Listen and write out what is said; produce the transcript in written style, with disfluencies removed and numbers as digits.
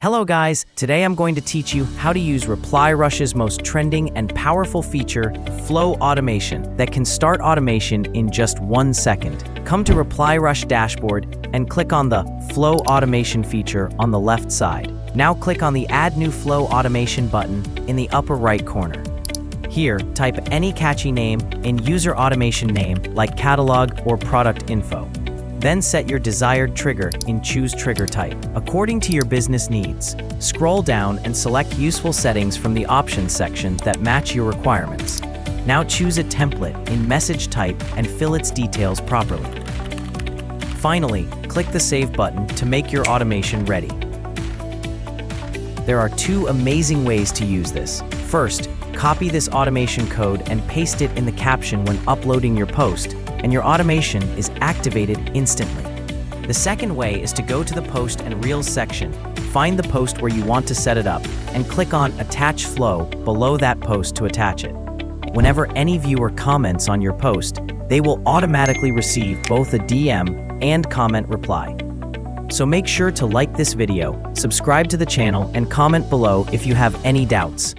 Hello guys, today I'm going to teach you how to use ReplyRush's most trending and powerful feature, Flow Automation, that can start automation in just 1 second. Come to ReplyRush dashboard and click on the Flow Automation feature on the left side. Now click on the Add New Flow Automation button in the upper right corner. Here, type any catchy name in user automation name like catalog or product info. Then set your desired trigger in Choose Trigger Type. According to your business needs, scroll down and select useful settings from the Options section that match your requirements. Now choose a template in Message Type and fill its details properly. Finally, click the Save button to make your automation ready. There are 2 amazing ways to use this. First, copy this automation code and paste it in the caption when uploading your post, and your automation is activated instantly. The second way is to go to the Post and Reels section, find the post where you want to set it up, and click on Attach Flow below that post to attach it. Whenever any viewer comments on your post, they will automatically receive both a DM and comment reply. So make sure to like this video, subscribe to the channel, and comment below if you have any doubts.